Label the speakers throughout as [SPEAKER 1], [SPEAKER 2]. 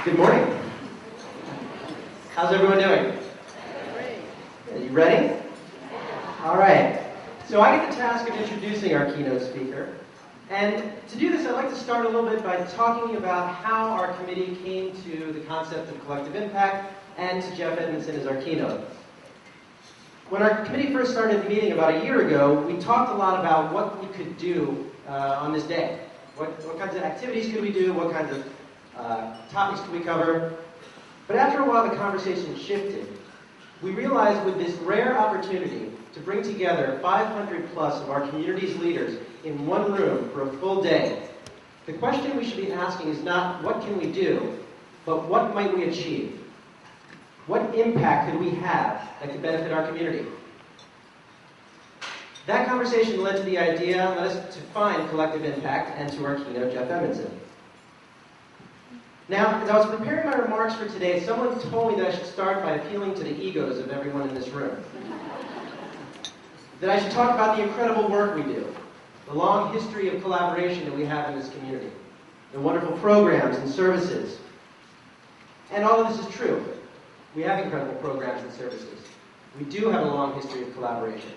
[SPEAKER 1] Good morning. How's everyone doing? Are you ready? All right. So I get the task of introducing our keynote speaker. And to do this, I'd like to start a little bit by talking about how our committee came to the concept of collective impact and to Jeff Edmondson as our keynote. When our committee first started the meeting about a year ago, we talked a lot about what we could do on this day. What kinds of activities could we do? What kinds of topics could we cover? But after a while, the conversation shifted. We realized with this rare opportunity to bring together 500 plus of our community's leaders in one room for a full day, the question we should be asking is not what can we do, but what might we achieve? What impact could we have that could benefit our community? That conversation led to the idea, led us to find collective impact, and to our keynote, Jeff Edmondson. Now, as I was preparing my remarks for today, someone told me that I should start by appealing to the egos of everyone in this room. That I should talk about the incredible work we do, the long history of collaboration that we have in this community, the wonderful programs and services. And all of this is true. We have incredible programs and services. We do have a long history of collaboration.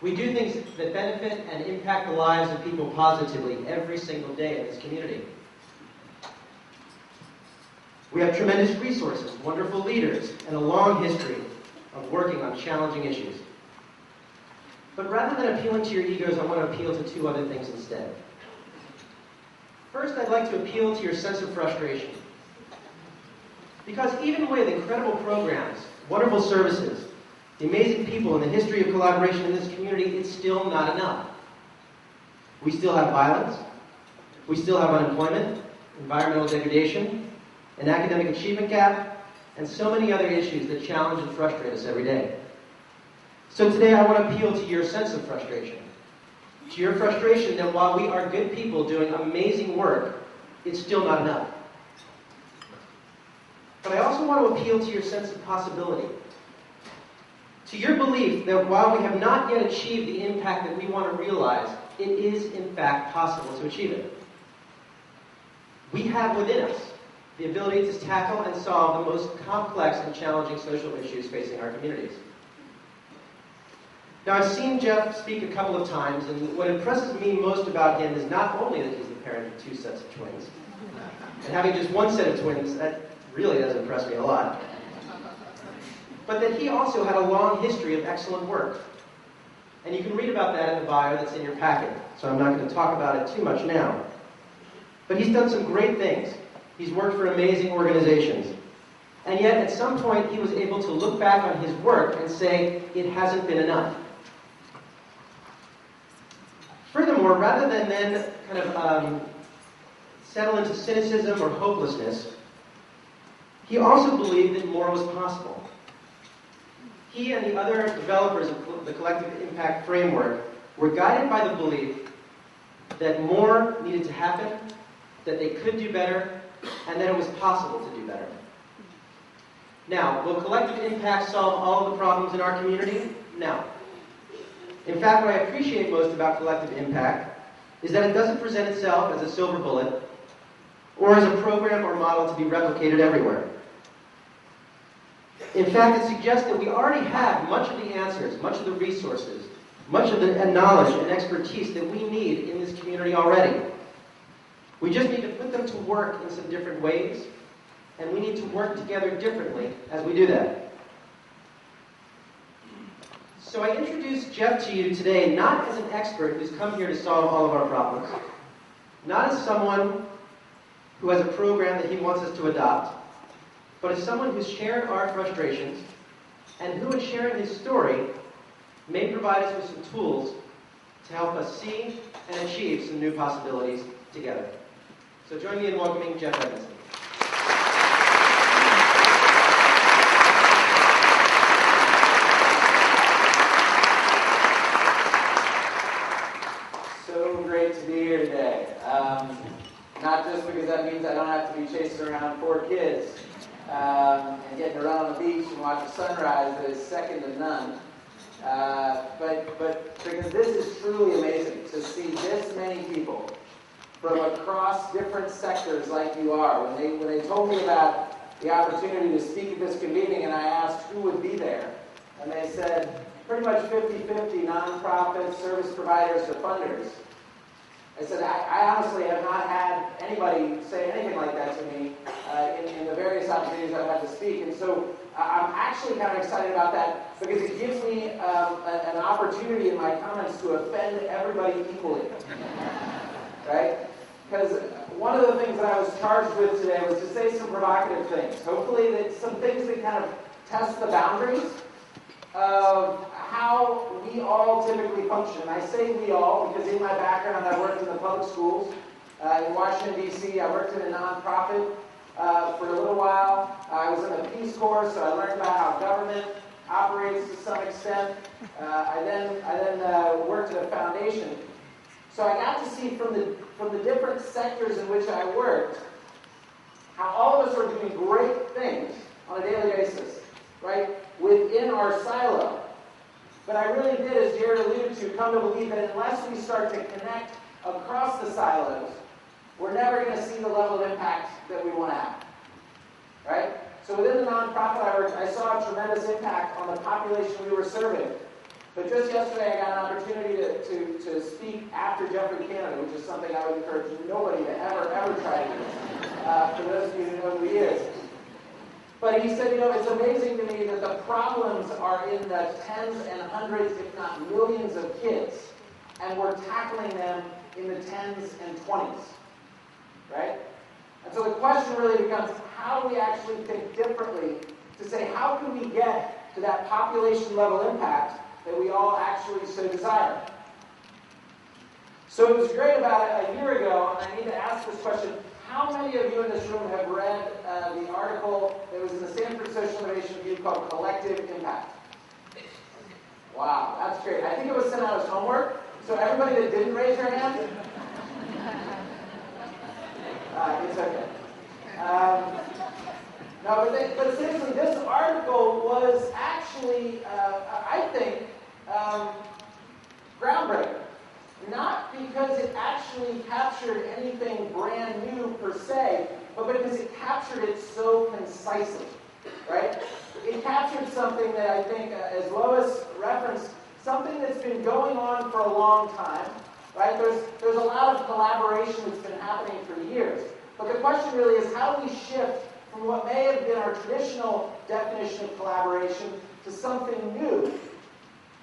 [SPEAKER 1] We do things that benefit and impact the lives of people positively every single day in this community. We have tremendous resources, wonderful leaders, and a long history of working on challenging issues. But rather than appealing to your egos, I want to appeal to two other things instead. First, I'd like to appeal to your sense of frustration. Because even with incredible programs, wonderful services, the amazing people, and the history of collaboration in this community, it's still not enough. We still have violence, we still have unemployment, environmental degradation, an academic achievement gap, and so many other issues that challenge and frustrate us every day. So today I want to appeal to your sense of frustration. To your frustration that while we are good people doing amazing work, it's still not enough. But I also want to appeal to your sense of possibility. To your belief that while we have not yet achieved the impact that we want to realize, it is in fact possible to achieve it. We have within us the ability to tackle and solve the most complex and challenging social issues facing our communities. Now, I've seen Jeff speak a couple of times, and what impresses me most about him is not only that he's the parent of two sets of twins, and having just one set of twins, that really does impress me a lot, but that he also had a long history of excellent work. And you can read about that in the bio that's in your packet, so I'm not going to talk about it too much now. But he's done some great things. He's worked for amazing organizations. And yet, at some point, he was able to look back on his work and say, it hasn't been enough. Furthermore, rather than then kind of settle into cynicism or hopelessness, he also believed that more was possible. He and the other developers of the Collective Impact Framework were guided by the belief that more needed to happen, that they could do better, and that it was possible to do better. Now, will collective impact solve all of the problems in our community? No. In fact, what I appreciate most about collective impact is that it doesn't present itself as a silver bullet or as a program or model to be replicated everywhere. In fact, it suggests that we already have much of the answers, much of the resources, much of the knowledge and expertise that we need in this community already. We just need to put them to work in some different ways, and we need to work together differently as we do that. So I introduce Jeff to you today not as an expert who's come here to solve all of our problems, not as someone who has a program that he wants us to adopt, but as someone who's shared our frustrations and who, in sharing his story, may provide us with some tools to help us see and achieve some new possibilities together. So join me in welcoming Jeff Edmondson.
[SPEAKER 2] So great to be here today. Not just because that means I don't have to be chasing around 4 kids and getting to run on the beach and watch a sunrise that is second to none. But because this is truly amazing to see this many people from across different sectors like you are. When they told me about the opportunity to speak at this convening, and I asked who would be there, and they said pretty much 50-50 nonprofits, service providers, or funders. I said, I honestly have not had anybody say anything like that to me in the various opportunities I've had to speak. And so I'm actually kind of excited about that because it gives me an opportunity in my comments to offend everybody equally. Right? Because one of the things that I was charged with today was to say some provocative things. Hopefully that some things that kind of test the boundaries of how we all typically function. I say we all because in my background I worked in the public schools in Washington, D.C. I worked in a nonprofit for a little while. I was in the Peace Corps, so I learned about how government operates to some extent. I then worked at a foundation. So I got to see from the different sectors in which I worked how all of us are doing great things on a daily basis, right, within our silo. But I really did, as Jared alluded to, come to believe that unless we start to connect across the silos, we're never going to see the level of impact that we want to have, right? So within the nonprofit I worked, I saw a tremendous impact on the population we were serving. But just yesterday, I got an opportunity to speak after Jeffrey Canada, which is something I would encourage nobody to ever try to do, for those of you who know who he is. But he said, it's amazing to me that the problems are in the tens and hundreds, if not millions of kids, and we're tackling them in the tens and 20s, right? And so the question really becomes, how do we actually think differently to say, how can we get to that population level impact that we all actually so desire? So it was great about it a year ago, and I need to ask this question. How many of you in this room have read the article that was in the Stanford Social Innovation Review called Collective Impact? Wow, that's great. I think it was sent out as homework. So everybody that didn't raise your hand, it's okay. But seriously, this article was actually, I think, groundbreaking. Not because it actually captured anything brand new per se, but because it captured it so concisely, right? It captured something that I think, as Lois referenced, something that's been going on for a long time, right? There's a lot of collaboration that's been happening for years. But the question really is, how do we shift from what may have been our traditional definition of collaboration to something new?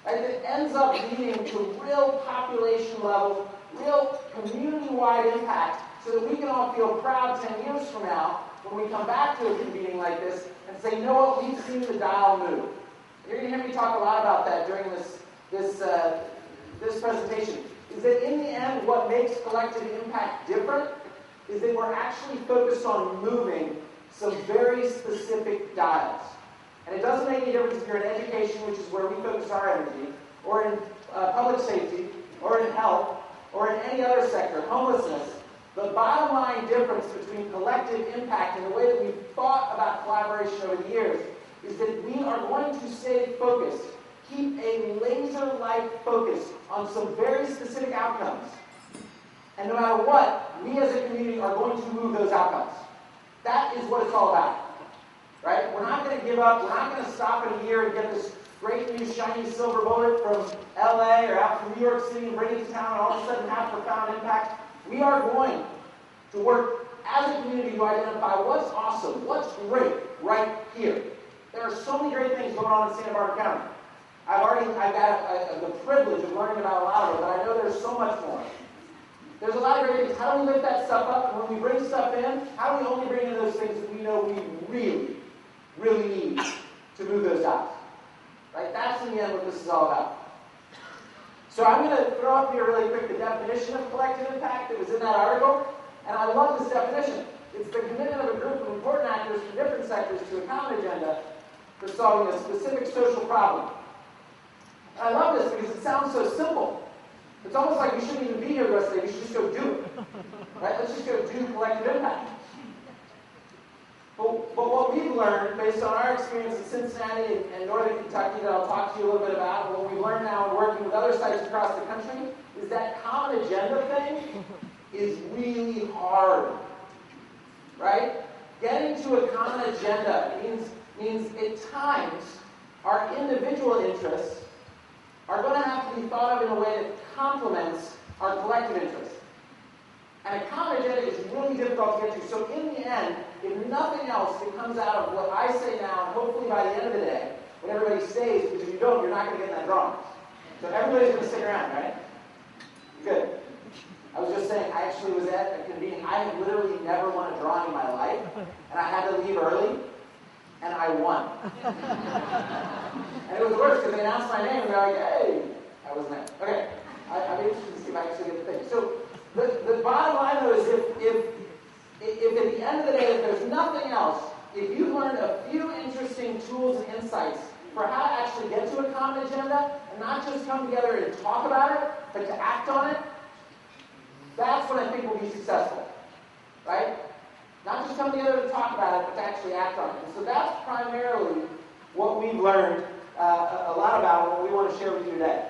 [SPEAKER 2] Right, that ends up leading to real population level, real community-wide impact so that we can all feel proud 10 years from now when we come back to a convening like this and say, you know what, we've seen the dial move. You're going to hear me talk a lot about that during this presentation, is that in the end, what makes collective impact different is that we're actually focused on moving some very specific dials. And it doesn't make any difference if you're in education, which is where we focus our energy, or in public safety, or in health, or in any other sector, homelessness. The bottom line difference between collective impact and the way that we've thought about collaboration over the years is that we are going to stay focused, keep a laser-like focus on some very specific outcomes. And no matter what, we as a community are going to move those outcomes. That is what it's all about. Right? We're not going to give up. We're not going to stop in a year and get this great new shiny silver bullet from LA or out from New York City and bring it to town and all of a sudden have profound impact. We are going to work as a community to identify what's awesome, what's great right here. There are so many great things going on in Santa Barbara County. I've got the privilege of learning about a lot of it, but I know there's so much more. There's a lot of great things. How do we lift that stuff up? And when we bring stuff in, how do we only bring in those things that we know we really need to move those dots? Right? That's in the end what this is all about. So I'm going to throw up here really quick the definition of collective impact that was in that article. And I love this definition. It's the commitment of a group of important actors from different sectors to a common agenda for solving a specific social problem. And I love this because it sounds so simple. It's almost like we shouldn't even be here the rest of the day. We should just go do it. Right? Let's just go do collective impact. But what we've learned, based on our experience in Cincinnati and Northern Kentucky that I'll talk to you a little bit about, and what we've learned now in working with other sites across the country, is that common agenda thing is really hard, right? Getting to a common agenda means at times our individual interests are going to have to be thought of in a way that complements our collective interests. And a common agenda is really difficult to get to. So in the end, if nothing else that comes out of what I say now, and hopefully by the end of the day, when everybody stays, because if you don't, you're not going to get in that drawing. So everybody's going to stick around, right? Good. I was just saying, I actually was at a convening. I had literally never won a drawing in my life, and I had to leave early, and I won. And it was worse because they announced my name, and they're like, hey, I wasn't there. Okay, I'm interested to see if I actually get the thing. So the bottom line, though, is if at the end of the day, if there's nothing else, if you've learned a few interesting tools and insights for how to actually get to a common agenda, and not just come together and talk about it, but to act on it, that's when I think we'll be successful, right? Not just come together to talk about it, but to actually act on it. And so that's primarily what we've learned a lot about and what we want to share with you today.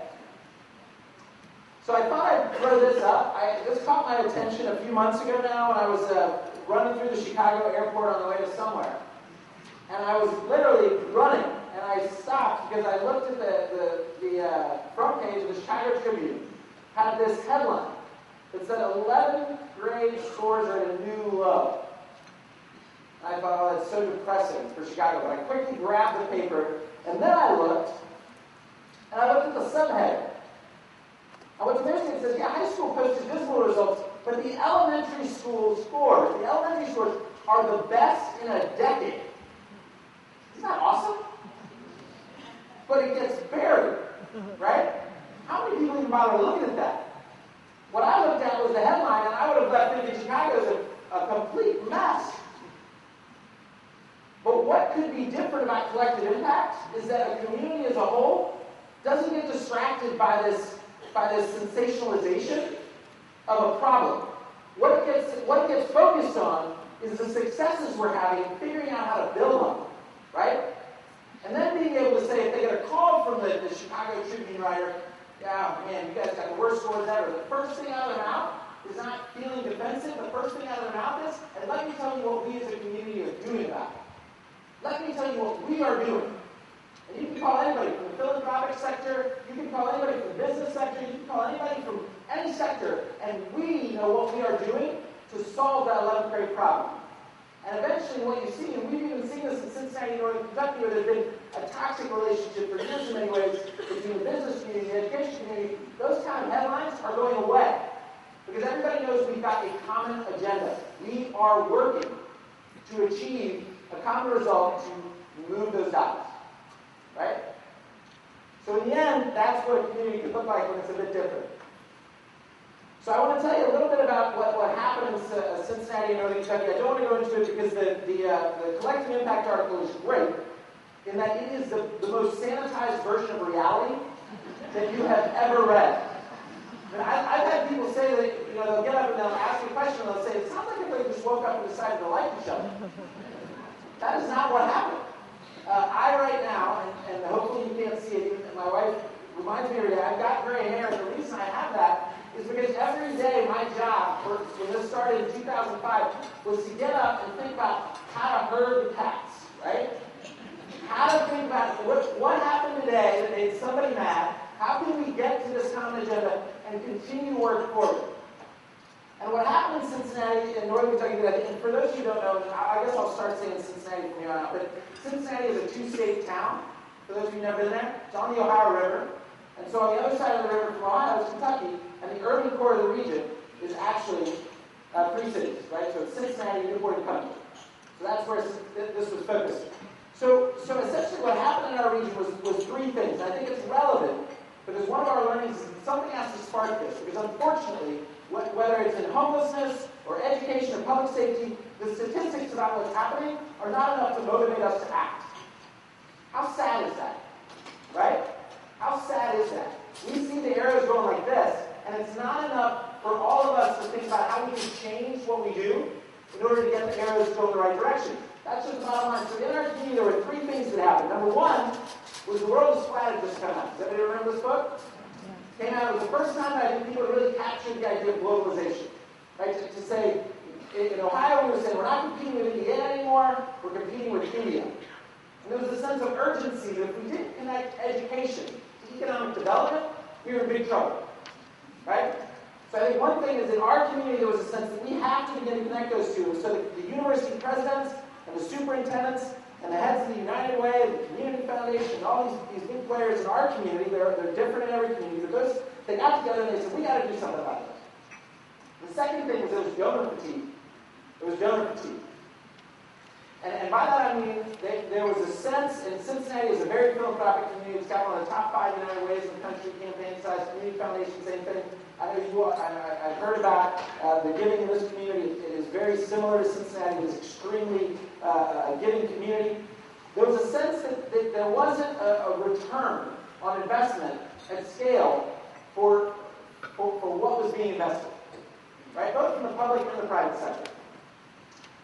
[SPEAKER 2] So I thought I'd throw this up. This caught my attention a few months ago now when I was running through the Chicago airport on the way to somewhere. And I was literally running, and I stopped because I looked at the front page of the Chicago Tribune. Had this headline that said 11th grade scores are at a new low. And I thought, oh, that's so depressing for Chicago. But I quickly grabbed the paper, and then I looked at the subhead. And what's amazing, it says, yeah, high school posted dismal results, but the elementary school scores, are the best in a decade. Isn't that awesome? But it gets buried, right? How many people even bother looking at that? What I looked at was the headline, and I would have left thinking Chicago is a complete mess. But what could be different about collective impact is that a community as a whole doesn't get distracted by this sensationalization of a problem. What it gets focused on is the successes we're having, figuring out how to build on them, right? And then being able to say, if they get a call from the Chicago Tribune writer, yeah, man, you guys got the worst scores ever. The first thing out of their mouth is not feeling defensive. The first thing out of their mouth is, and let me tell you what we as a community are doing about it. Let me tell you what we are doing. And you can call anybody from the philanthropic sector, you can call anybody from the business sector, you can call anybody from any sector, and we know what we are doing to solve that 11th grade problem. And eventually what you see, and we've even seen this in Cincinnati, Northern Kentucky, where there's been a toxic relationship for years in many ways between the business community and the education community, those kind of headlines are going away. Because everybody knows we've got a common agenda. We are working to achieve a common result to move those dots. Right? So in the end, that's what a community could look like when it's a bit different. So I want to tell you a little bit about what happened in Cincinnati and Northern Kentucky. I don't want to go into it because the collective impact article is great in that it is the most sanitized version of reality that you have ever read. And I've had people say that, they'll get up and they'll ask me a question and they'll say, it sounds like everybody just woke up and decided to like each other. That is not what happened. I right now, and hopefully you can't see it, and my wife reminds me every day, I've got gray hair, and the reason I have that is because every day my job, when this started in 2005, was to get up and think about how to herd the cats, right? How to think about what happened today that made somebody mad, how can we get to this common agenda and continue to work forward? And what happened in Cincinnati and Northern Kentucky, and for those of you who don't know, I guess I'll start saying Cincinnati from here on out, but Cincinnati is a two-state town. For those of you who've never been there, it's on the Ohio River. And so on the other side of the river from Ohio is Kentucky, and the urban core of the region is actually 3 cities, right? So it's Cincinnati, Newport, and Cumberland. So that's where this was focused. So essentially what happened in our region was 3 things. And I think it's relevant because one of our learnings is that something has to spark this. Because unfortunately, whether it's in homelessness or education or public safety, the statistics about what's happening are not enough to motivate us to act. How sad is that? Right? How sad is that? We see the arrows going like this, and it's not enough for all of us to think about how we can change what we do in order to get the arrows to go in the right direction. That's just the bottom line. So in our community, there were 3 things that happened. Number 1 was The World is Flat had just come out. Does anybody remember this book? Came out. It was the first time that I think people really captured the idea of globalization. Right? To say, in Ohio, we were saying, we're not competing with Indiana anymore, we're competing with India. And there was a sense of urgency that if we didn't connect education to economic development, we were in big trouble. Right? So I think one thing is in our community, there was a sense that we have to begin to connect those two. So that the university presidents and the superintendents and the heads of the United Way and the Community Foundation and all these big players in our community, they're different in every community, but those, they got together and they said, we got to do something about this. The second thing was there was donor fatigue. There was donor fatigue. And by that I mean there was a sense, and Cincinnati is a very philanthropic community. It's got one of the top 5 United Ways in the country, campaign size, Community Foundation, same thing. I know you all, I've heard about the giving in this community. It is very similar to Cincinnati. It is extremely giving community. There was a sense that there wasn't a return on investment at scale for what was being invested, right? Both from the public and the private sector.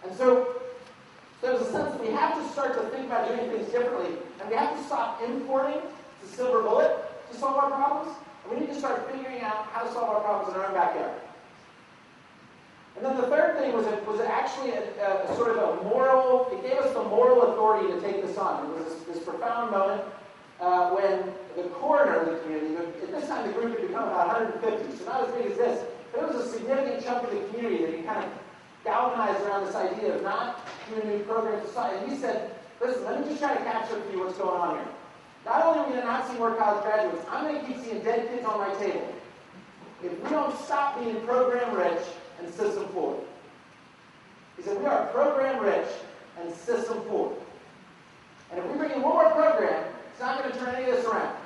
[SPEAKER 2] And so there's a sense that we have to start to think about doing things differently, and we have to stop importing the silver bullet to solve our problems, and we need to start figuring out how to solve our problems in our own backyard. And then the third thing was actually a sort of a moral, it gave us the moral authority to take this on. It was this profound moment when the coroner of the community, at this time the group had become about 150, so not as big as this, but it was a significant chunk of the community that he kind of galvanized around this idea of not doing new programs society. And he said, listen, let me just try to capture for you what's going on here. Not only are we going to not see more college graduates, I'm going to keep seeing dead kids on my table. If we don't stop being program rich and system poor. He said, we are program rich and system poor. And if we bring in one more program, it's not going to turn any of this around.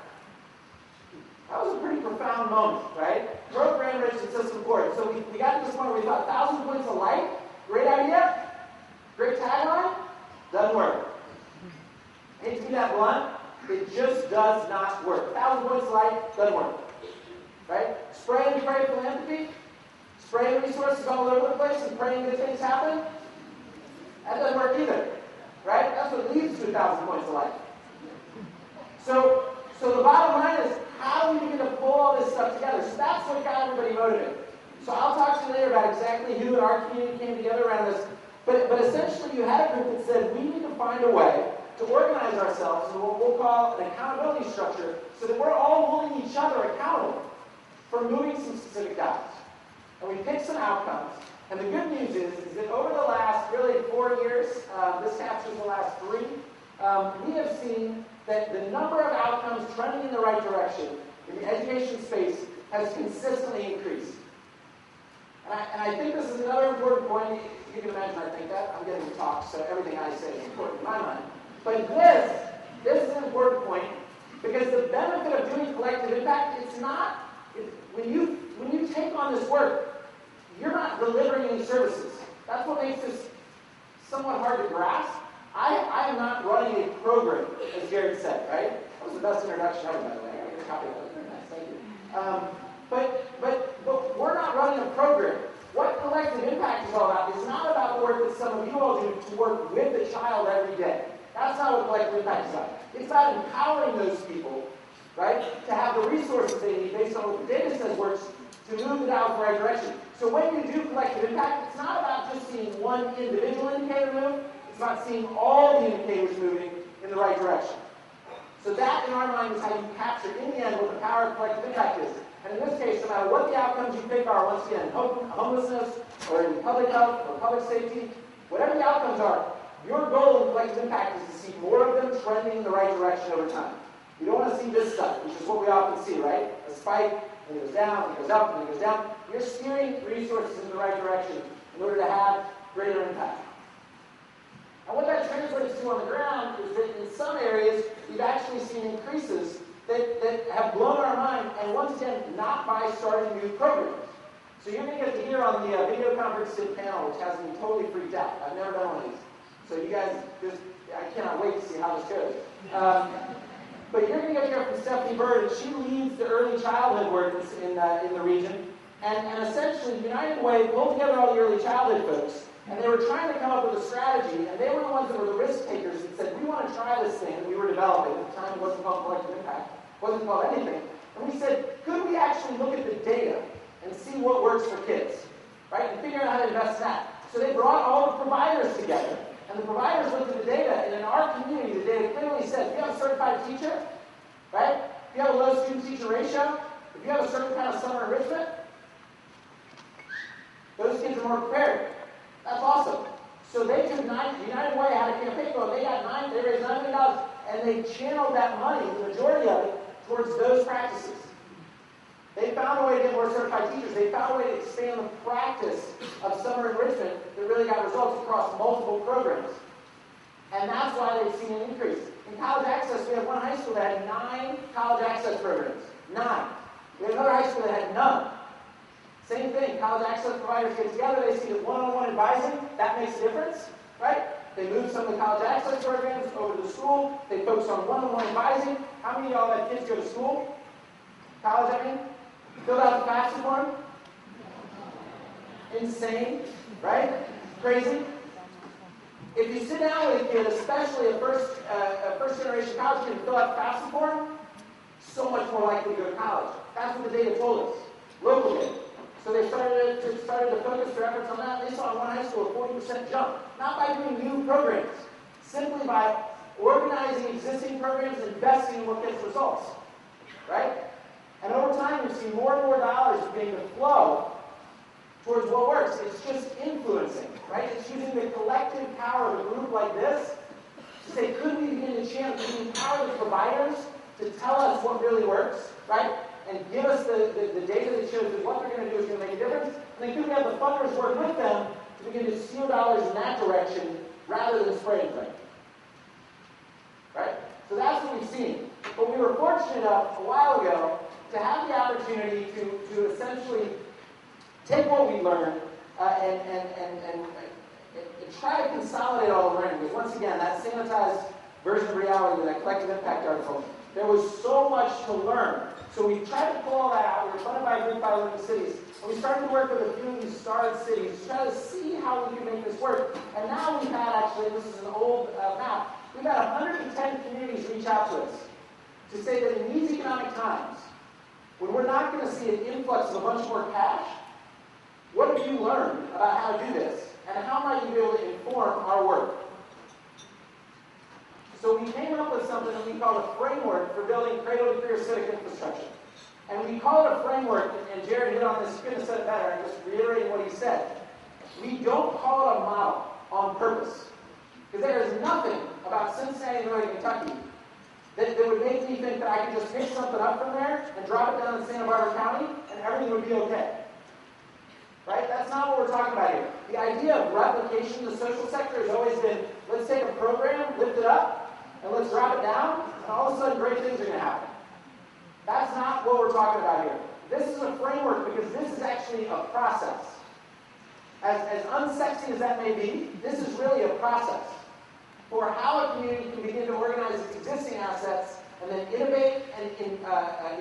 [SPEAKER 2] That was a pretty profound moment, right? Program rich and system poor. So we got to this point where we thought 1,000 points of light, great idea, great tagline, doesn't work. I hate to be that blunt, it just does not work. 1,000 points of light, doesn't work. Right? Spray and pray philanthropy, spraying resources all over the place and praying good things happen, that doesn't work either. Right? That's what leads to 1,000 points of light. So the bottom line is, how do we begin to pull all this stuff together? So that's what got everybody motivated. So I'll talk to you later about exactly who in our community came together around this. But essentially you had a group that said, we need to find a way to organize ourselves in what we'll call an accountability structure so that we're all holding each other accountable for moving some specific dials. And we picked some outcomes. And the good news is that over the last, really 4 years, this captures the last 3, we have seen that the number of outcomes trending in the right direction in the education space has consistently increased. And I think this is another important point. You can imagine I think that. I'm getting to talk, so everything I say is important in my mind. But this is an important point because the benefit of doing collective impact, it's not, when you take on this work, you're not delivering any services. That's what makes this somewhat hard to grasp. I am not running a program, as Jared said, right? That was the best introduction ever, by the way. I got a copy of that. Very nice, thank you. But we're not running a program. What collective impact is all about is not about the work that some of you all do to work with the child every day. That's not what collective impact is about. It's about empowering those people, right, to have the resources they need based on what the data says works to move the dial in the right direction. So when you do collective impact, it's not about just seeing one individual indicator move. It's about seeing all the indicators moving in the right direction. So that, in our mind, is how you capture, in the end, what the power of collective impact is. And in this case, no matter what the outcomes you pick are, once again, homelessness, or in public health, or public safety, whatever the outcomes are, your goal in collective impact is to see more of them trending in the right direction over time. You don't want to see this stuff, which is what we often see, right? A spike, and it goes down, and it goes up, and it goes down. You're steering resources in the right direction in order to have greater impact. And what that translates to on the ground is that in some areas, we've actually seen increases that have blown our mind, and once again, not by starting new programs. So you're going to get to hear on the video conferencing panel, which has me totally freaked out. I've never done one of these. So you guys, I cannot wait to see how this goes. But you're going to get to hear from Stephanie Bird, and she leads the early childhood work in the region. And essentially, United Way pulled together all the early childhood folks, and they were trying to come up with a strategy, and they were the ones that were the risk takers that said, we want to try this thing that we were developing. At the time, it wasn't called collective impact. It wasn't called anything. And we said, could we actually look at the data and see what works for kids? right? And figuring out how to invest in that. So they brought all the providers together, and the providers looked at the data, and in our community, the data clearly said, if you have a certified teacher, right? If you have a low student-teacher ratio, if you have a certain kind of summer enrichment, those kids are more prepared. That's awesome. So they took United Way had a campaign going. They raised $9 million, and they channeled that money, the majority of it, towards those practices. They found a way to get more certified teachers. They found a way to expand the practice of summer enrichment that really got results across multiple programs. And that's why they've seen an increase. In college access, we have one high school that had 9 college access programs. 9. We have another high school that had none. Same thing, college access providers get together, they see that one-on-one advising, that makes a difference, right? They move some of the college access programs over to the school, they focus on one-on-one advising. How many of y'all have kids go to school? College, I mean? Filled out the FAFSA form? Insane, right? Crazy. If you sit down with a kid, especially a first-generation college kid, and fill out the FAFSA form, so much more likely to go to college. That's what the data told us, local data. So they started to focus their efforts on that. They saw in one high school a 40% jump, not by doing new programs, simply by organizing existing programs and investing in what gets results, right? And over time, we've seen more and more dollars beginning to flow towards what works. It's just influencing, right? It's using the collective power of a group like this to say, could we begin to channel, could we empower the providers to tell us what really works, right? And give us the data that shows that what they're going to do is going to make a difference. And then could we have the funders work with them to begin to steer dollars in that direction rather than spraying things, right? So that's what we've seen. But we were fortunate enough a while ago to have the opportunity to essentially take what we learned and try to consolidate all the learning. Because once again, that sanitized version of reality, that collective impact article, there was so much to learn. So we tried to pull all that out. We were funded by a group by Living Cities. And we started to work with a few of these starred cities to try to see how we could make this work. And now we've had, actually, this is an old map, we've had 110 communities reach out to us to say that in these economic times, when we're not going to see an influx of a bunch more cash, what have you learned about how to do this? And how might you be able to inform our work? So we came up with something that we call a framework for building cradle-to-career civic infrastructure. And we call it a framework, and Jared hit on this, he couldn't have said it better, I'm just reiterating what he said. We don't call it a model on purpose. Because there is nothing about Cincinnati, Northern Kentucky that would make me think that I could just pick something up from there and drop it down in Santa Barbara County and everything would be okay. Right? That's not what we're talking about here. The idea of replication in the social sector has always been, let's take a program, lift it up, and let's drop it down, and all of a sudden great things are going to happen. That's not what we're talking about here. This is a framework because this is actually a process. As unsexy as that may be, this is really a process for how a community can begin to organize its existing assets and then innovate and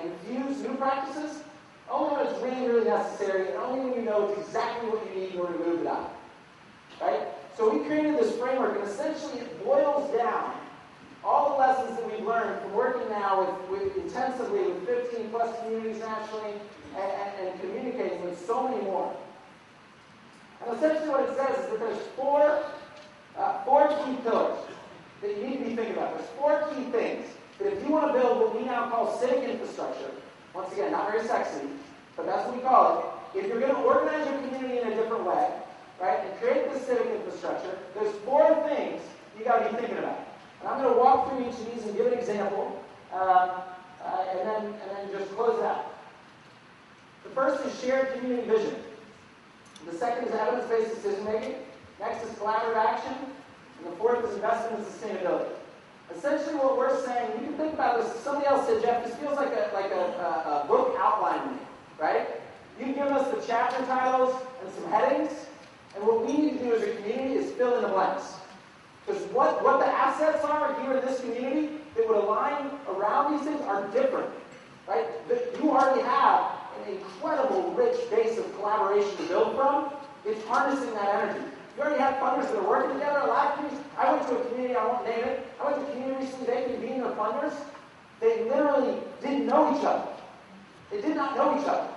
[SPEAKER 2] infuse new practices only when it's really, really necessary and only when you know it's exactly what you need in order to move it out. Right? So we created this framework, and essentially it boils down all the lessons that we've learned from working now with intensively with 15 plus communities nationally and communicating with so many more. And essentially what it says is that there's four key pillars that you need to be thinking about. There's 4 key things that if you want to build what we now call civic infrastructure, once again, not very sexy, but that's what we call it. If you're going to organize your community in a different way, right, and create the civic infrastructure, there's 4 things you got to be thinking about. And I'm going to walk through each of these and give an example, and then just close it out. The first is shared community vision. The second is evidence-based decision-making. Next is collaborative action. And the fourth is investment in sustainability. Essentially what we're saying, you can think about this, somebody else said, Jeff, this feels like a book outline to me, right? You've given us the chapter titles and some headings, and what we need to do as a community is fill in the blanks. Because what the assets are here in this community that would align around these things are different, right? You already have an incredible rich base of collaboration to build from. It's harnessing that energy. You already have funders that are working together. A lot of communities, I went to a community, I won't name it, I went to a community recently, they convened their funders. They literally didn't know each other. They did not know each other,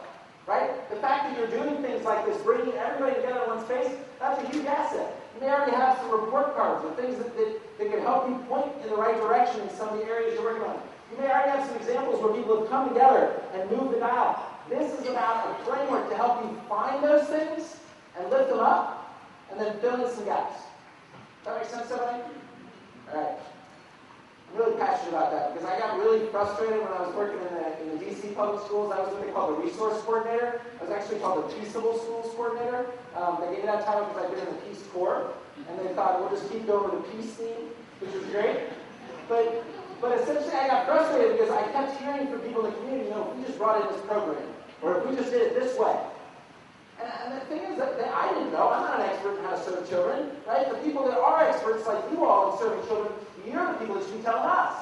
[SPEAKER 2] right? The fact that you're doing things like this, bringing everybody together in one space, that's a huge asset. You may already have some report cards or things that can help you point in the right direction in some of the areas you're working on. You may already have some examples where people have come together and moved the dial. This is about a framework to help you find those things and lift them up and then fill in some gaps. Does that make sense, everybody? All right. I'm really passionate about that because I got really frustrated when I was working in the DC public schools. I was what they call the resource coordinator. I was actually called the Peaceable Schools coordinator. They gave me that title because I've been in the Peace Corps, and they thought we'll just keep going with the peace theme, which was great. But essentially I got frustrated because I kept hearing from people in the community, if we just brought in this program, or if we just did it this way. And the thing is that I didn't know. I'm not an expert in how to serve children, right? The people that are experts, like you all in serving children, you're the people that should be telling us.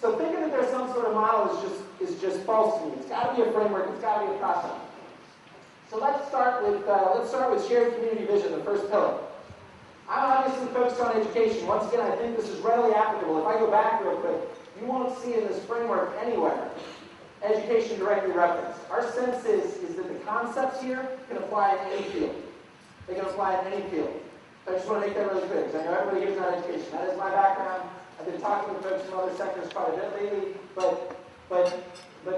[SPEAKER 2] So thinking that there's some sort of model is just false to me. It's got to be a framework. It's got to be a process. So let's start with shared community vision, the first pillar. I'm obviously focused on education. Once again, I think this is readily applicable. If I go back real quick, you won't see in this framework anywhere education directly referenced. Our sense is that the concepts here can apply in any field. They can apply in any field. So I just want to make that really clear, because I know everybody hears about education. That is my background. I've been talking to folks from other sectors quite a bit lately, but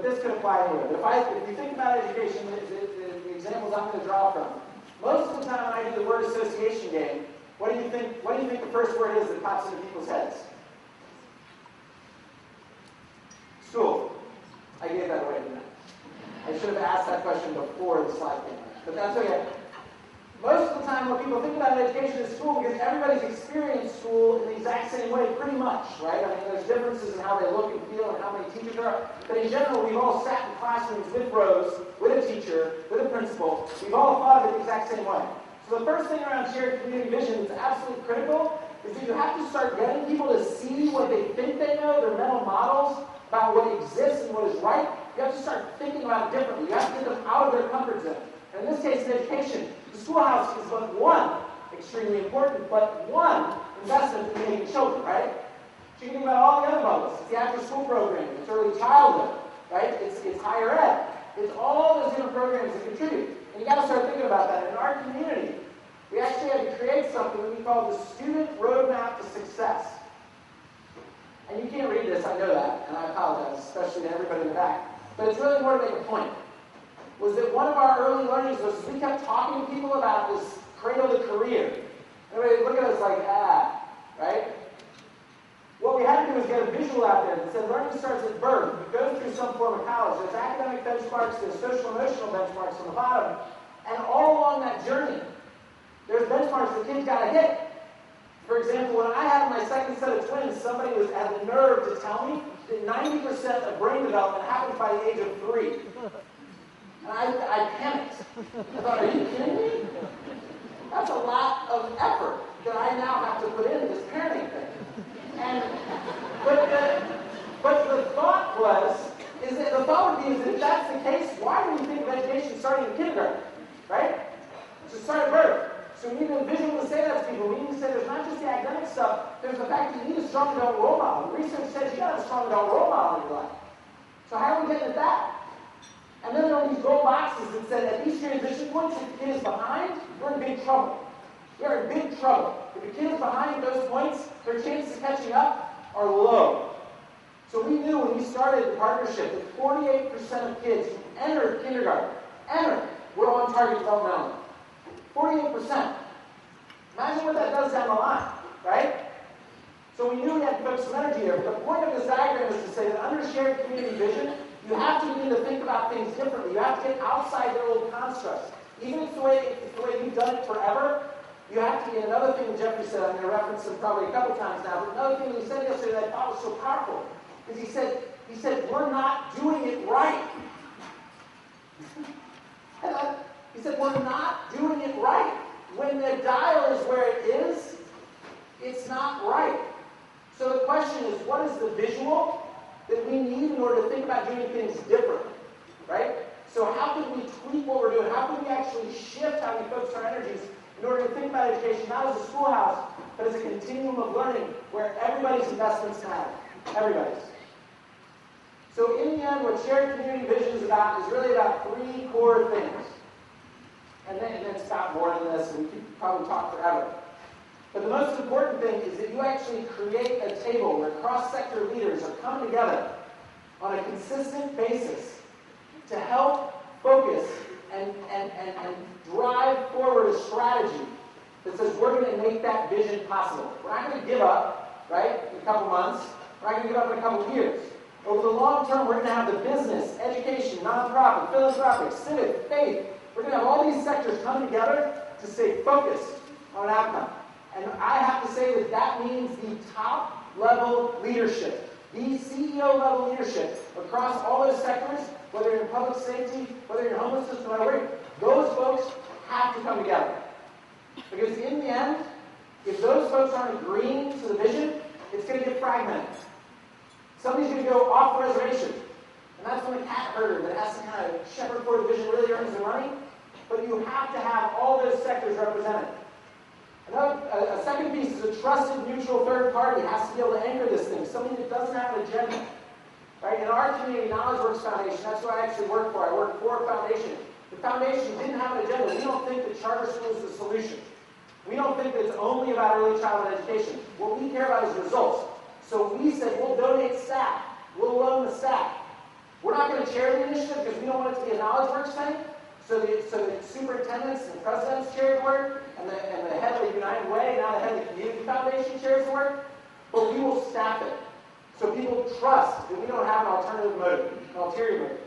[SPEAKER 2] this could apply anywhere. But if you think about education, the examples I'm going to draw from, most of the time when I do the word association game, what do you think the first word is that pops into people's heads? School. I gave that away, didn't I? I should have asked that question before the slide came out. But that's okay. Most of the time when people think about education is school, because everybody's experienced school in the exact same way pretty much, right? I mean, there's differences in how they look and feel and how many teachers there are. But in general, we've all sat in classrooms with rows, with a teacher, with a principal. We've all thought of it the exact same way. So the first thing around shared community vision that's absolutely critical is that you have to start getting people to see what they think they know, their mental models about what exists and what is right. You have to start thinking about it differently. You have to get them out of their comfort zone. And in this case, in education, the schoolhouse is but one, extremely important, but one investment in making children, right? So you can think about all the other bubbles. It's the after-school program. It's early childhood, right? It's higher ed. It's all those different programs that contribute. And you got to start thinking about that. In our community, we actually had to create something that we call the Student Roadmap to Success. And you can't read this, I know that, and I apologize, especially to everybody in the back. But it's really more to make a point. Was that one of our early learnings was we kept talking to people about this cradle to career. Everybody look at us like, right? What we had to do was get a visual out there that said learning starts at birth. It goes through some form of college. There's academic benchmarks, there's social emotional benchmarks on the bottom. And all along that journey, there's benchmarks the kids got to hit. For example, when I had my second set of twins, somebody had the nerve to tell me that 90% of brain development happens by the age of 3. And I panicked. I thought, are you kidding me? That's a lot of effort that I now have to put into this parenting thing. But the thought would be that if that's the case, why do we think of education starting in kindergarten? Right? To start at birth. So we need a visual to say that to people. We need to say there's not just the academic stuff, there's the fact that you need a strong adult role model. The research says you got to have a strong adult role model in your life. So how are we getting at that? And then there are these gold boxes that said at these transition points, if the kid is behind, we're in big trouble. We're in big trouble. If the kid is behind those points, their chances of catching up are low. So we knew when we started the partnership that 48% of kids who entered kindergarten, were on target developmentally. 48%. Imagine what that does down the line, right? So we knew we had to put some energy there. But the point of this diagram is to say that under shared community vision, you have to begin to think about things differently. You have to get outside their old constructs. Even if it's the way you've done it forever, you have to get another thing that Jeffrey said. I'm going to reference him probably a couple times now. But another thing that he said yesterday that I thought was so powerful is he said, we're not doing it right. He said, we're not doing it right. When the dial is where it is, it's not right. So the question is, what is the visual that we need in order to think about doing things differently, right? So how can we tweak what we're doing? How can we actually shift how we focus our energies in order to think about education, not as a schoolhouse, but as a continuum of learning where everybody's investments matter. Everybody's. So in the end, what shared community vision is about is really about three core things. And then it's about more than this, and we could probably talk forever. But the most important thing is that you actually create a table where cross-sector leaders are coming together on a consistent basis to help focus and drive forward a strategy that says we're going to make that vision possible. We're not going to give up, right, in a couple months. We're not going to give up in a couple years. Over the long term, we're going to have the business, education, nonprofit, philanthropic, civic, faith. We're going to have all these sectors come together to stay focused on an outcome. And I have to say that that means the top-level leadership, the CEO-level leadership across all those sectors, whether you're in public safety, whether you're in homelessness, no matter where, those folks have to come together. Because in the end, if those folks aren't agreeing to the vision, it's going to get fragmented. Somebody's going to go off the reservation. And that's when the cat herder that has to kind of shepherd for the vision really earns the money. But you have to have all those sectors represented. A second piece is a trusted neutral third party has to be able to anchor this thing. Somebody that doesn't have an agenda. Right? In our community, Knowledge Works Foundation, that's what I actually work for. I work for a foundation. The foundation didn't have an agenda. We don't think that charter school is the solution. We don't think that it's only about early childhood education. What we care about is results. So we said, we'll donate staff. We'll loan the staff. We're not going to chair the initiative because we don't want it to be a Knowledge Works thing. So the superintendents and presidents chair the work, and the head of the United Way, now the head of the Community Foundation chairs the work. But we will staff it. So people trust that we don't have an alternative motive, an ulterior motive.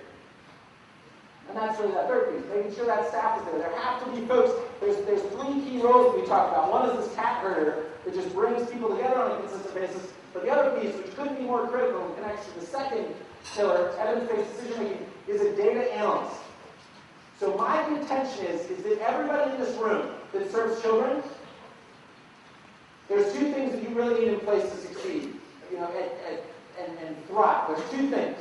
[SPEAKER 2] And that's really that third piece, making sure that staff is there. There have to be folks, there's three key roles that we talk about. One is this cat herder that just brings people together on a consistent basis. But the other piece, which couldn't be more critical in connection to the second pillar, evidence-based decision-making, is a data analyst. So my contention is that everybody in this room that serves children, there's two things that you really need in place to succeed, and thrive. There's two things.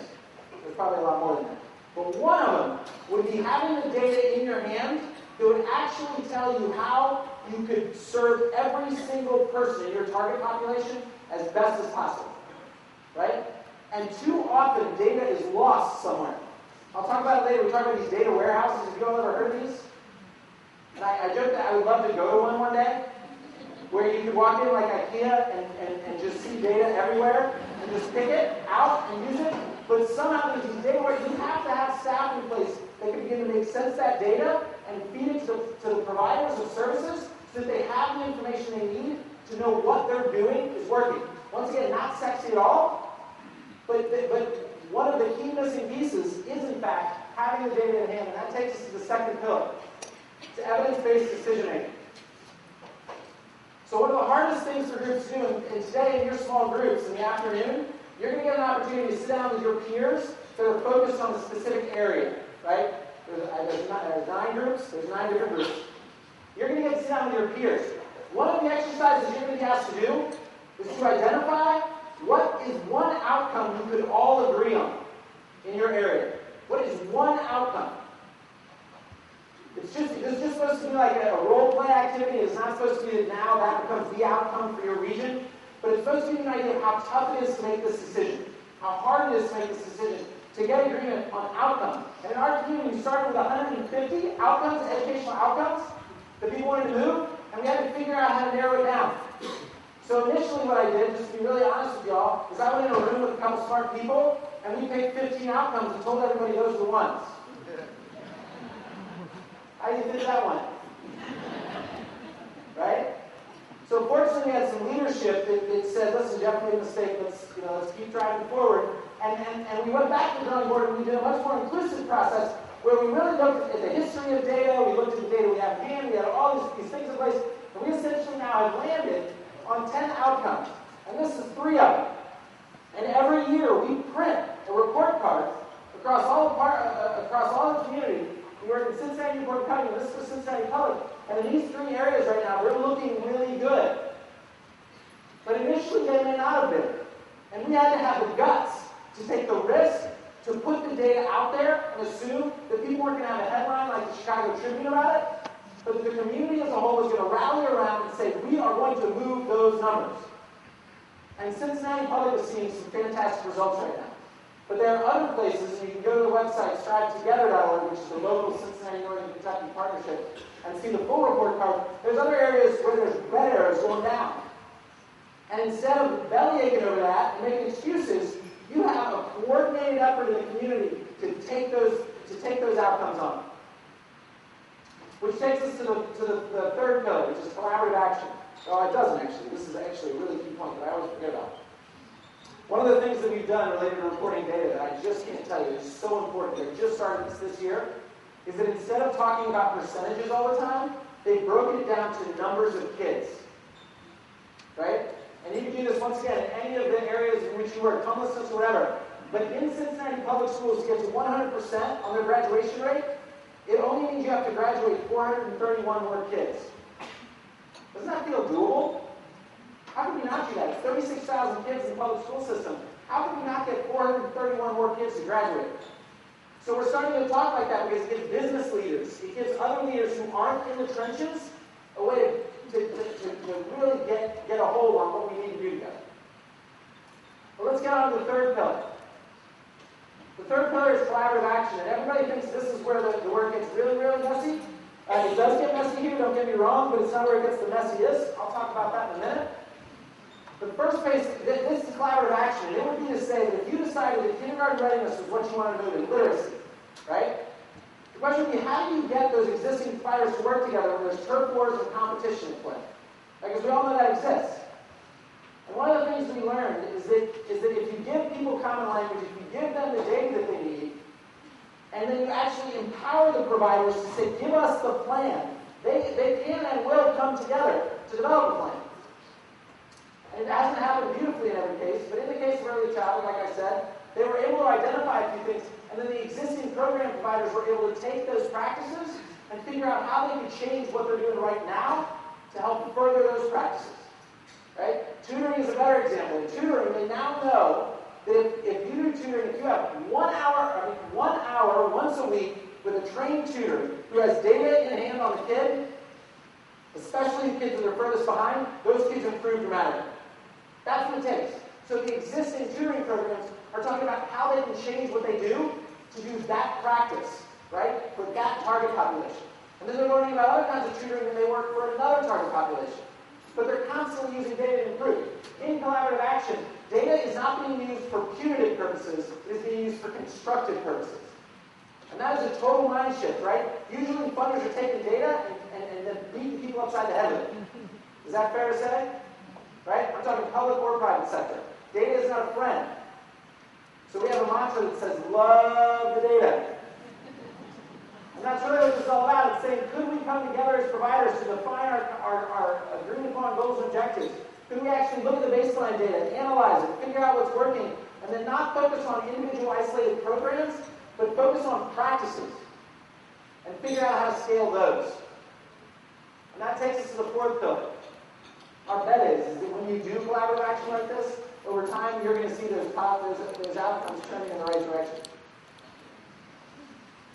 [SPEAKER 2] There's probably a lot more than that. But one of them would be having the data in your hand that would actually tell you how you could serve every single person in your target population as best as possible. Right? And too often, data is lost somewhere. I'll talk about it later. We talk about these data warehouses. Have you all ever heard of these? And I joke that I would love to go to one day, where you could walk in like IKEA and just see data everywhere, and just pick it out and use it. But somehow there's these data where you have to have staff in place that can begin to make sense of that data and feed it to the providers of services so that they have the information they need to know what they're doing is working. Once again, not sexy at all, but one of the key missing pieces is, in fact, having the data in hand, and that takes us to the second pillar. It's evidence-based decision-making. So one of the hardest things for groups to do, and today in your small groups in the afternoon, you're going to get an opportunity to sit down with your peers that are focused on a specific area, right? There's 9 groups. There's 9 different groups. You're going to get to sit down with your peers. One of the exercises you're going to be asked to do is to identify what is one outcome you could all agree on in your area. What is one outcome? It's just supposed to be like a role play activity. It's not supposed to be that now that becomes the outcome for your region. But it's supposed to give you an idea of how tough it is to make this decision, how hard it is to make this decision, to get agreement on outcomes. And in our community, we started with 150 outcomes, educational outcomes, that people wanted to move, and we had to figure out how to narrow it down. So initially what I did, just to be really honest with y'all, is I went in a room with a couple smart people, and we picked 15 outcomes and told everybody those are the ones. How do you think that went? Right? So fortunately, we had some leadership that said, listen, Jeff made a mistake, let's keep driving forward. And we went back to the drawing board and we did a much more inclusive process where we really looked at the history of data, we looked at the data we have in hand, we had all these things in place, and we essentially now have landed on 10 outcomes. And this is 3 of them. And every year we print a report card across all the community. We work in Cincinnati, Newport County, and this is Cincinnati Public. And in these 3 areas right now, they're looking really good. But initially, they may not have been. And we had to have the guts to take the risk to put the data out there and assume that people weren't going to have a headline like the Chicago Tribune about it, but that the community as a whole was going to rally around and say, we are going to move those numbers. And Cincinnati Public is seeing some fantastic results right now. But there are other places, and you can go to the website strivetogether.org, which is the local Cincinnati, Northern Kentucky partnership, and see the full report card. There's other areas where there's red arrows going down. And instead of bellyaching over that and making excuses, you have a coordinated effort in the community to take those outcomes on. Which takes us to the third pillar, which is collaborative action. Well, it doesn't actually. This is actually a really key point that I always forget about. One of the things that we've done related to reporting data that I just can't tell you is so important, they just started this year, is that instead of talking about percentages all the time, they've broken it down to numbers of kids. Right? And you can do this once again in any of the areas in which you work, homelessness or whatever. But in Cincinnati public schools to get to 100% on their graduation rate, it only means you have to graduate 431 more kids. Doesn't that feel doable? How can we not do that? It's 36,000 kids in the public school system. How can we not get 431 more kids to graduate? So we're starting to talk like that because it gives business leaders, it gives other leaders who aren't in the trenches a way to really get a hold on what we need to do together. But let's get on to the third pillar. The third pillar is collaborative action, and everybody thinks this is where the work gets really, really messy. It does get messy here, don't get me wrong, but it's not where it gets the messiest. I'll talk about that in a minute. The first phase, this is collaborative action, and it would be to say that if you decided that kindergarten readiness was what you wanted to move in literacy, right? The question would be, how do you get those existing providers to work together when there's turf wars and competition at play? Because we all know that exists. And one of the things we learned is that if you give people common language, if you give them the data that they need, and then you actually empower the providers to say, give us the plan, they can and will come together to develop a plan. And it hasn't happened beautifully in every case, but in the case of early childhood, like I said, they were able to identify a few things, and then the existing program providers were able to take those practices and figure out how they could change what they're doing right now to help further those practices. Right? Tutoring is a better example. In tutoring, they now know that if you do tutoring, if you have 1 hour once a week with a trained tutor who has data in hand on the kid, especially the kids that are furthest behind, those kids improve dramatically. That's what it takes. So the existing tutoring programs are talking about how they can change what they do to do that practice, right, for that target population. And then they're learning about other kinds of tutoring that may work for another target population. But they're constantly using data to improve. In collaborative action, data is not being used for punitive purposes, it is being used for constructive purposes. And that is a total mind shift, right? Usually funders are taking data and then beating people upside the head with it. Is that fair to say? Right? I'm talking public or private sector. Data is not a friend. So we have a mantra that says, love the data. And that's really what this is all about. It's saying, could we come together as providers to define our agreed upon goals and objectives? Could we actually look at the baseline data, analyze it, figure out what's working, and then not focus on individual isolated programs, but focus on practices and figure out how to scale those. And that takes us to the fourth pillar. Our bet is that when you do collaborative action like this, over time you're going to see those outcomes trending in the right direction.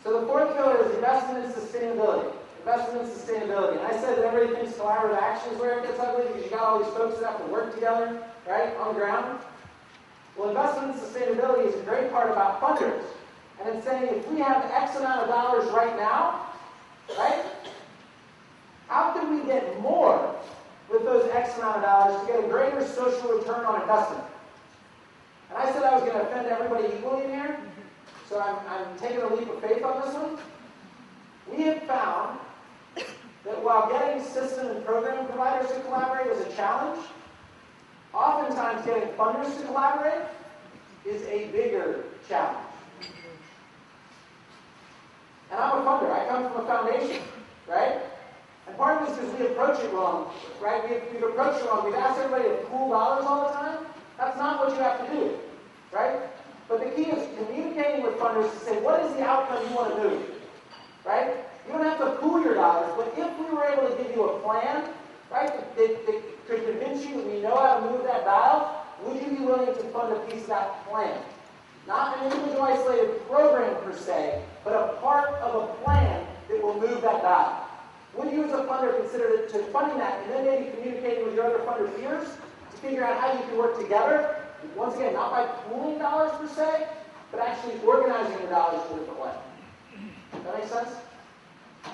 [SPEAKER 2] So the fourth pillar is investment in sustainability. Investment in sustainability. And I said that everybody thinks collaborative action is where it gets ugly because you got all these folks that have to work together, right, on the ground. Well, investment in sustainability is a great part about funders. And it's saying if we have X amount of dollars right now, right, how can we get more with those X amount of dollars to get a greater social return on investment? And I said I was going to offend everybody equally in here, so I'm taking a leap of faith on this one. We have found that while getting system and program providers to collaborate is a challenge, oftentimes getting funders to collaborate is a bigger challenge. And I'm a funder. I come from a foundation, right? And part of this is we approach it wrong, right? We've approached it wrong. We've asked everybody to pool dollars all the time. That's not what you have to do, right? But the key is communicating with funders to say, what is the outcome you want to move, right? You don't have to pool your dollars, but if we were able to give you a plan, right, that could convince you that we know how to move that dial, would you be willing to fund a piece of that plan? Not an individual isolated program per se, but a part of a plan that will move that dial. Would you as a funder consider to funding that and then maybe communicating with your other funder peers to figure out how you can work together? Once again, not by pooling dollars per se, but actually organizing your dollars in a different way. That make sense?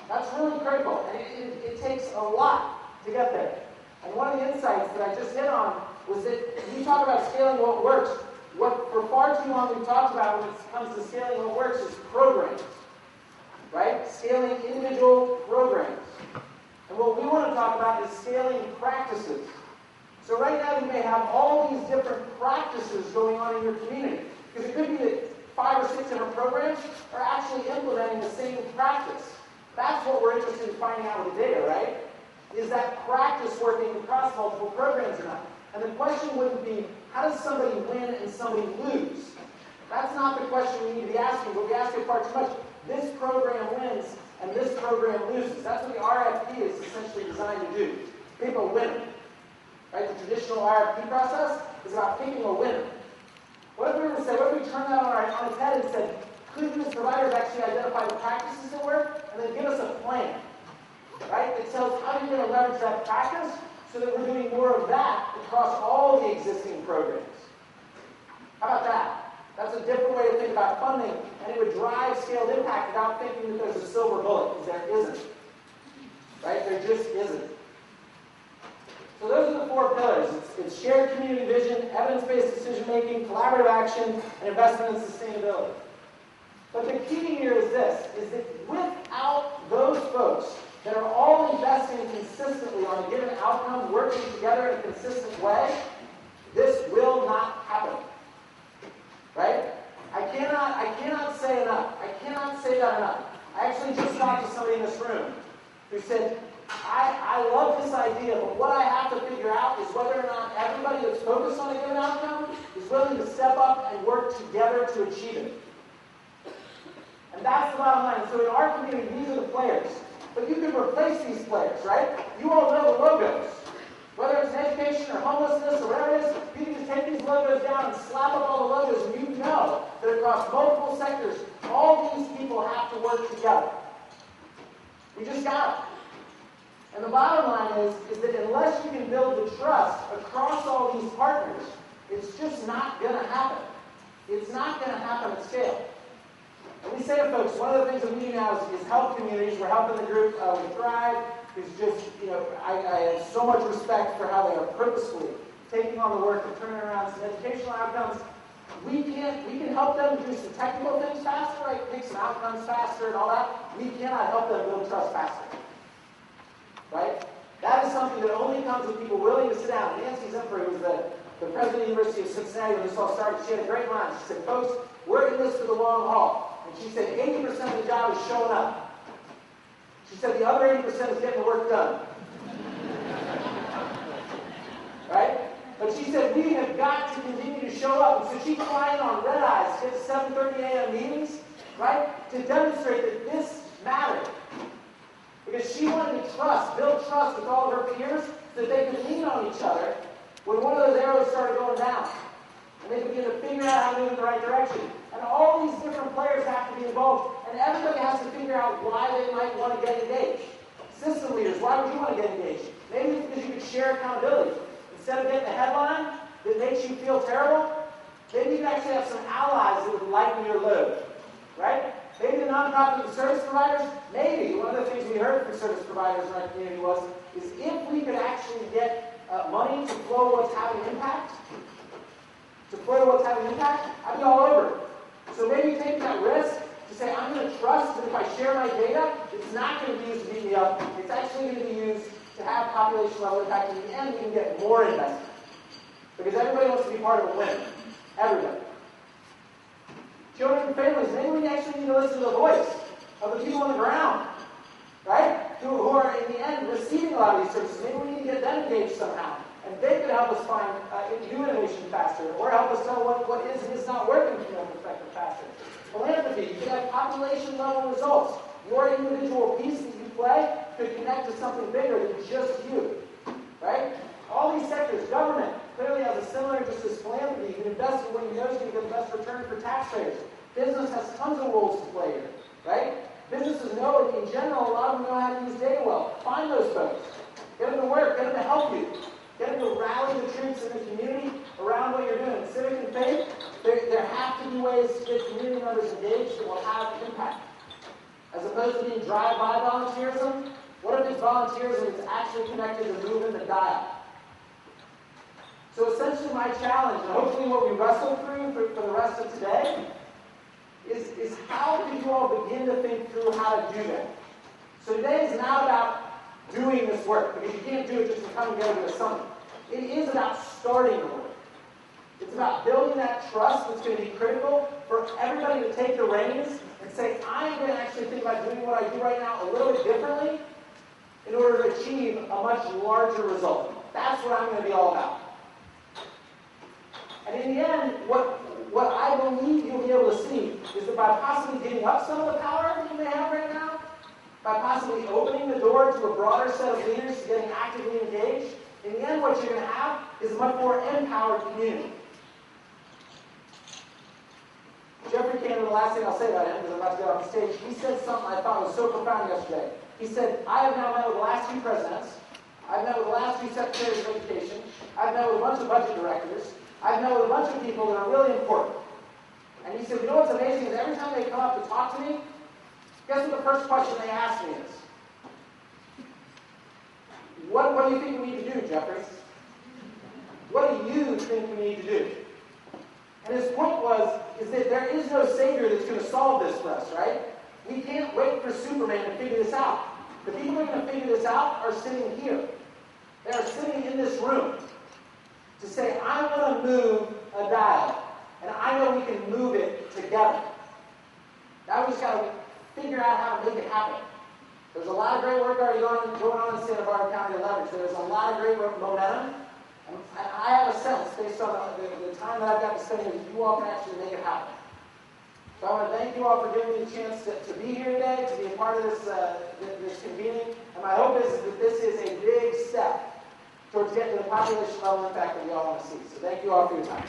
[SPEAKER 2] That's really critical, and it takes a lot to get there. And one of the insights that I just hit on was that when you talk about scaling what works, what for far too long we've talked about when it comes to scaling what works is programs, right? Scaling individual programs. And what we want to talk about is scaling practices. So right now you may have all these different practices going on in your community. Because it could be that 5 or 6 different programs are actually implementing the same practice. That's what we're interested in finding out with the data, right? Is that practice working across multiple programs or not? And the question wouldn't be, how does somebody win and somebody lose? That's not the question we need to be asking, but we ask it far too much. This program wins and this program loses. That's what the RFP is essentially designed to do. Pick a winner. Right? The traditional RFP process is about picking a winner. What if we were to say, what if we turned that on its head and said, could these providers actually identify the practices that work and then give us a plan? Right? That tells how you're going to leverage that practice so that we're doing more of that across all the existing programs. How about that? That's a different way to think about funding, and it would drive scaled impact without thinking that there's a silver bullet, because there isn't. Right? There just isn't. So those are the 4 pillars. It's shared community vision, evidence-based decision-making, collaborative action, and investment in sustainability. But the key here is this, is that without those folks that are all investing consistently on a given outcome, working together in a consistent way, this will not happen. Right? I cannot say enough. I cannot say that enough. I actually just talked to somebody in this room who said, I love this idea, but what I have to figure out is whether or not everybody that's focused on a given outcome is willing to step up and work together to achieve it. And that's the bottom line. So in our community, these are the players. But you can replace these players, right? You all know the logos. Whether it's education or homelessness or whatever it is, you can just take these logos down and slap up all the logos, and you know that across multiple sectors, all these people have to work together. We just got it. And the bottom line is that unless you can build the trust across all these partners, it's just not going to happen. It's not going to happen at scale. And we say to folks, one of the things that we do now is help communities. We're helping the group with Thrive, who's just, I have so much respect for how they are purposefully taking on the work of turning around some educational outcomes. We can help them do some technical things faster, right? Pick some outcomes faster and all that. We cannot help them build trust faster. Right? That is something that only comes with people willing to sit down. Nancy Zimfrey was the president of the University of Cincinnati when this all started. She had a great line. She said, folks, we're in this for the long haul. And she said 80% of the job is showing up. She said the other 80% is getting the work done. Right? But she said we have got to continue to show up. And so she's flying on red eyes to get to 7:30 a.m. meetings, right? To demonstrate that this mattered. Because she wanted to build trust with all of her peers so that they could lean on each other when one of those arrows started going down. And they begin to figure out how to move in the right direction. And all these different players have to be involved. And everybody has to figure out why they might want to get engaged. System leaders, why would you want to get engaged? Maybe it's because you could share accountability. Instead of getting a headline that makes you feel terrible, maybe you can actually have some allies that would lighten your load. Right? Maybe the nonprofit and service providers, maybe one of the things we heard from service providers in our community is if we could actually get money to flow what's having impact, I'd be all over it. So maybe take that risk to say, I'm going to trust that if I share my data, it's not going to be used to beat me up. It's actually going to be used to have population level impact. In the end, we can get more investment. Because everybody wants to be part of a win. Everybody. Children and families, maybe we actually need to listen to the voice of the people on the ground, right? Who are, in the end, receiving a lot of these services. Maybe we need to get them engaged somehow. And they could help us find new innovation faster, or help us tell what is and is not working from their perspective faster. Philanthropy, you can have population-level results. Your individual piece that you play could connect to something bigger than just you, right? All these sectors, government, clearly has a similar interest as philanthropy. You can invest in what you know is going to get the best return for taxpayers. Business has tons of roles to play here, right? Businesses know, in general, a lot of them know how to use data well. Find those folks. Get them to work. Get them to help you. Get them to rally the troops in the community around what you're doing. Civic and faith, There have to be ways to get community members engaged that will have impact. As opposed to being drive-by volunteerism, what if it's volunteerism that's actually connected to moving the dial? So essentially my challenge, and hopefully what we wrestle through for the rest of today, is how can you all begin to think through how to do that? So today is not about doing this work, because you can't do it just to come together to a summit. It is about starting the work. It's about building that trust that's going to be critical for everybody to take the reins and say, I'm going to actually think about doing what I do right now a little bit differently in order to achieve a much larger result. That's what I'm going to be all about. And in the end, what I believe you'll be able to see is that by possibly giving up some of the power that you may have right now, by possibly opening the door to a broader set of leaders to getting actively engaged, in the end what you're going to have is a much more empowered community. Jeffrey Cannon, the last thing I'll say about him, because I'm about to get off the stage, he said something I thought was so profound yesterday. He said, I have now met with the last 2 presidents, I've met with the last 2 secretaries of education, I've met with a bunch of budget directors, I've met with a bunch of people that are really important. And he said, you know what's amazing is every time they come up to talk to me, guess what the first question they ask me is? What do you think we need to do, Jeffrey? What do you think we need to do? And his point is that there is no savior that's going to solve this for us, right? We can't wait for Superman to figure this out. The people who are going to figure this out are sitting here. They are sitting in this room to say, I'm going to move a dial, and I know we can move it together. Now we just got to figure out how to make it happen. There's a lot of great work already going on in Santa Barbara County to leverage. There's a lot of great momentum. And I have a sense, based on the time that I've got to spend with you all, can actually make it happen. So I want to thank you all for giving me the chance to be here today, to be a part of this convening. And my hope is that this is a big step towards getting to the population level impact that we all want to see. So thank you all for your time.